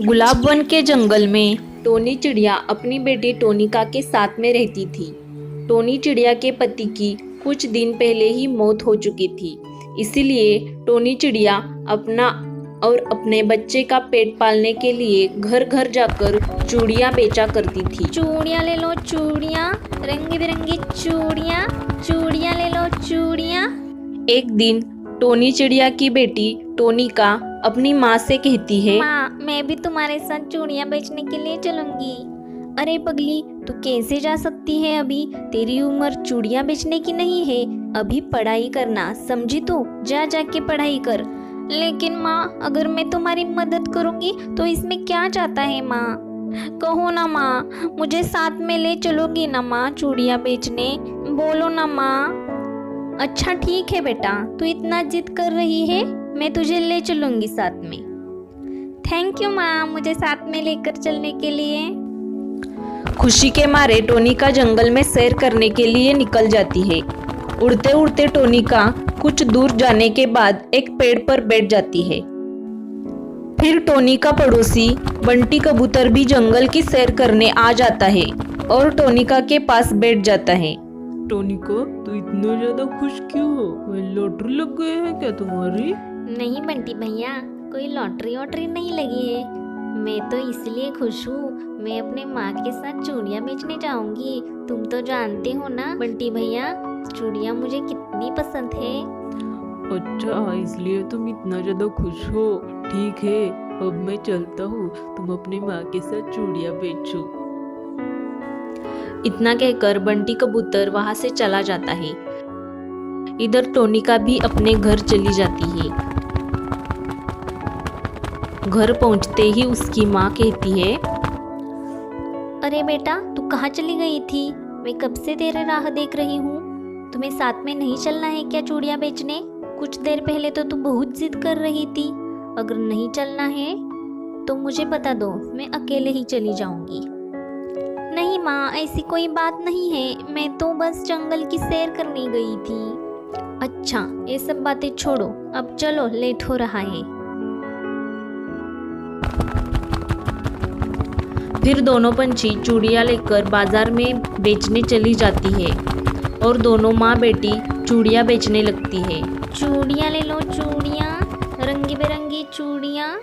गुलाब one के जंगल में Tony चिड़िया अपनी बेटी टोनिका के साथ में रहती थी। टोनी चिड़िया के पति की कुछ दिन पहले ही मौत हो चुकी थी, इसीलिए टोनी चिड़िया अपना और अपने बच्चे का पेट पालने के लिए घर घर जाकर चूड़ियाँ बेचा करती थी। चूड़ियाँ ले लो चूड़ियाँ, रंग बिरंगी चूड़ियाँ, चूड़ियाँ ले लो चूड़ियाँ। एक दिन टोनी चिड़िया की बेटी टोनिका अपनी माँ से कहती है, माँ, मैं भी तुम्हारे साथ चूड़ियाँ बेचने के लिए चलूंगी। अरे पगली, तू कैसे जा सकती है? अभी तेरी उम्र चूड़ियाँ बेचने की नहीं है। अभी पढ़ाई करना, समझी तू? जा जाके पढ़ाई कर। लेकिन माँ, अगर मैं तुम्हारी मदद करूंगी तो इसमें क्या जाता है माँ? कहो ना माँ, मुझे साथ में ले चलोगी ना माँ चूड़ियाँ बेचने? बोलो ना माँ। अच्छा ठीक है बेटा, तू इतना जिद कर रही है, मैं तुझे ले चलूंगी साथ में। थैंक यू माँ, मुझे साथ में लेकर चलने के लिए। खुशी के मारे टोनिका जंगल में सैर करने के लिए निकल जाती है। उड़ते उड़ते टोनिका कुछ दूर जाने के बाद एक पेड़ पर बैठ जाती है। फिर टोनिका पड़ोसी बंटी कबूतर भी जंगल की सैर करने आ जाता है और टोनिका के पास बैठ जाता है। टोनिका, तू इतना ज्यादा खुश क्यों हो? कोई लॉटरी लग गई है क्या तुम्हारी? नहीं बंटी भैया, कोई लॉटरी वॉटरी नहीं लगी है। मैं तो इसलिए खुश हूँ, मैं अपने माँ के साथ चूड़ियाँ बेचने जाऊंगी। तुम तो जानते हो ना बंटी भैया, चूड़ियाँ मुझे कितनी पसंद है। अच्छा, इसलिए तुम इतना ज्यादा खुश हो। ठीक है, अब मैं चलता हूँ, तुम अपनी माँ के साथ चूड़ियाँ बेचो। इतना कहकर बंटी कबूतर वहां से चला जाता है। इधर टोनिका भी अपने घर चली जाती है। घर पहुंचते ही उसकी माँ कहती है, अरे बेटा, तू कहाँ चली गई थी? मैं कब से तेरे राह देख रही हूँ। तुम्हें साथ में नहीं चलना है क्या चूड़ियाँ बेचने? कुछ देर पहले तो तू बहुत जिद कर रही थी। अगर नहीं चलना है तो मुझे बता दो, मैं अकेले ही चली जाऊंगी। नहीं माँ, ऐसी कोई बात नहीं है, मैं तो बस जंगल की सैर करने गई थी। अच्छा, ये सब बातें छोड़ो, अब चलो, लेट हो रहा है। फिर दोनों पंछी चूड़ियाँ लेकर बाजार में बेचने चली जाती है और दोनों माँ बेटी चूड़ियाँ बेचने लगती है। चूड़ियाँ ले लो चूड़ियाँ, रंग बिरंगी चूड़ियाँ,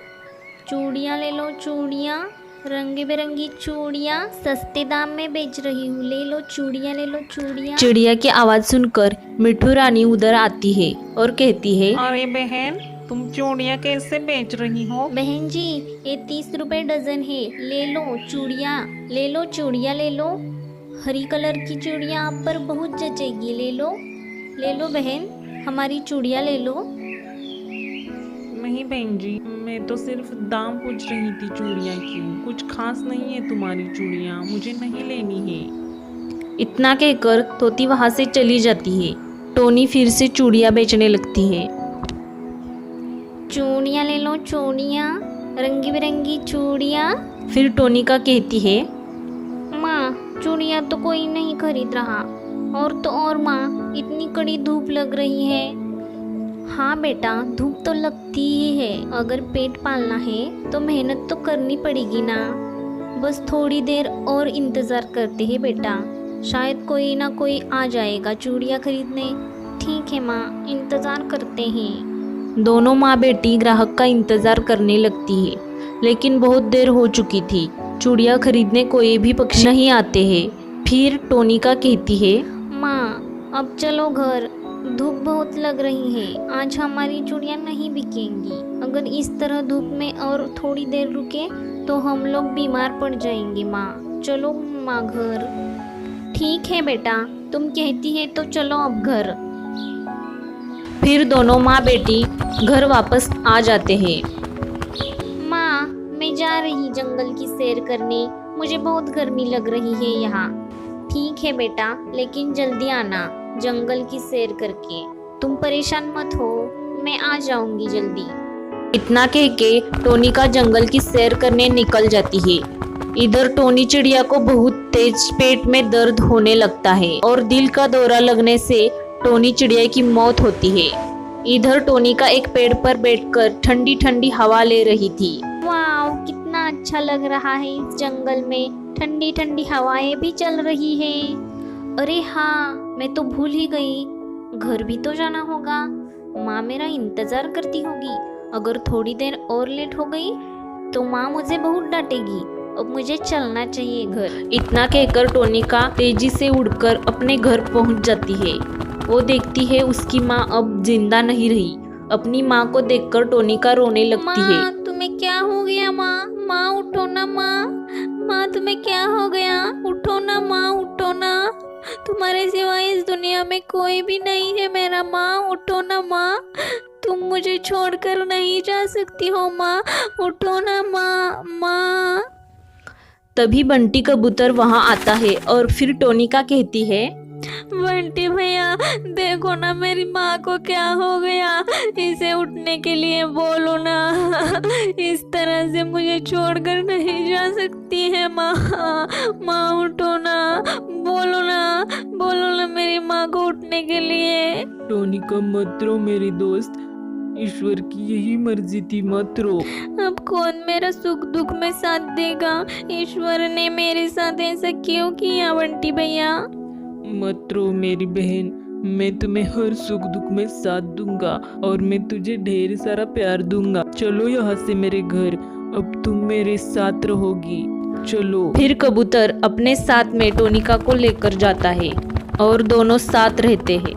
चूड़ियाँ ले लो चूड़ियाँ, रंग बिरंगी चूड़ियाँ, सस्ते दाम में बेच रही हूँ, ले लो चूड़ियाँ, ले लो चूड़ियाँ। चिड़िया की आवाज सुनकर मिठू रानी उधर आती है और कहती है, अरे बहन, तुम चूड़ियाँ कैसे बेच रही हो? बहन जी, ये 30 रुपए डजन है, ले लो चूड़ियाँ, ले लो चूड़ियाँ, ले लो। हरी कलर की चूड़ियाँ आप पर बहुत जचेगी, ले लो बहन, हमारी चूड़ियाँ ले लो। नहीं बहन जी, मैं तो सिर्फ दाम पूछ रही थी चूड़ियाँ की, कुछ खास नहीं है तुम्हारी चूड़ियाँ, मुझे नहीं लेनी है। इतना कहकर तोती वहां से चली जाती है। टोनी फिर से चूड़ियाँ बेचने लगती है। चूड़ियाँ ले लो चूड़ियाँ, रंगी बिरंगी चूड़ियाँ। फिर टोनिका कहती है, माँ, चूड़ियाँ तो कोई नहीं खरीद रहा। और तो और माँ, इतनी कड़ी धूप लग रही है। हाँ बेटा, धूप तो लगती ही है। अगर पेट पालना है तो मेहनत तो करनी पड़ेगी ना। बस थोड़ी देर और इंतज़ार करते हैं बेटा, शायद कोई ना कोई आ जाएगा चूड़ियाँ खरीदने। ठीक है माँ, इंतज़ार करते हैं। दोनों माँ बेटी ग्राहक का इंतजार करने लगती है, लेकिन बहुत देर हो चुकी थी। चूड़ियाँ खरीदने कोई भी पक्षी नहीं आते हैं। फिर टोनिका कहती है, माँ, अब चलो घर, धूप बहुत लग रही है, आज हमारी चूड़ियाँ नहीं बिकेंगी। अगर इस तरह धूप में और थोड़ी देर रुके तो हम लोग बीमार पड़ जाएंगे। माँ, चलो माँ घर। ठीक है बेटा, तुम कहती है तो चलो अब घर। फिर दोनों माँ बेटी घर वापस आ जाते हैं। माँ, मैं जा रही जंगल की सैर करने, मुझे बहुत गर्मी लग रही है यहाँ। ठीक है बेटा, लेकिन जल्दी आना जंगल की सैर करके। तुम परेशान मत हो, मैं आ जाऊंगी जल्दी। इतना कह के टोनिका जंगल की सैर करने निकल जाती है। इधर टोनी चिड़िया को बहुत तेज पेट में दर्द होने लगता है और दिल का दौरा लगने से टोनी चिड़िया की मौत होती है। इधर टोनिका एक पेड़ पर बैठकर ठंडी ठंडी हवा ले रही थी। वाह, कितना कितना अच्छा लग रहा है इस जंगल में, ठंडी ठंडी हवाएं भी चल रही है। अरे हाँ, मैं तो भूल ही गई, घर भी तो जाना होगा। माँ मेरा इंतजार करती होगी। अगर थोड़ी देर और लेट हो गई तो माँ मुझे बहुत डांटेगी। अब मुझे चलना चाहिए घर। इतना कहकर टोनिका तेजी से उड़कर अपने घर पहुंच जाती है। वो देखती है उसकी माँ अब जिंदा नहीं रही। अपनी माँ को देखकर टोनिका रोने लगती है। माँ तुम्हें क्या हो गया? माँ माँ उठो ना माँ, माँ तुम्हें क्या हो गया? उठो ना माँ, उठो ना, तुम्हारे सिवाय इस दुनिया में कोई भी नहीं है मेरा। माँ उठो ना माँ, तुम मुझे छोड़कर नहीं जा सकती हो माँ, उठो ना माँ। माँ तभी बंटी कबूतर वहां आता है और फिर टोनिका कहती है, बंटी भैया देखो ना मेरी माँ को क्या हो गया, इसे उठने के लिए बोलो ना, इस तरह से मुझे छोड़कर नहीं जा सकती है माँ। माँ उठो ना, बोलो ना, बोलो ना मेरी माँ को उठने के लिए। टोनिका मत रो मेरी दोस्त, ईश्वर की यही मर्जी थी, मत रो। अब कौन मेरा सुख दुख में साथ देगा? ईश्वर ने मेरे साथ ऐसा क्यों किया बंटी भैया? मत रो मेरी बहन, मैं तुम्हें हर सुख दुख में साथ दूंगा और मैं तुझे ढेर सारा प्यार दूंगा। चलो यहाँ से मेरे घर, अब तुम मेरे साथ रहोगी, चलो। फिर कबूतर अपने साथ में टोनिका को लेकर जाता है और दोनों साथ रहते हैं।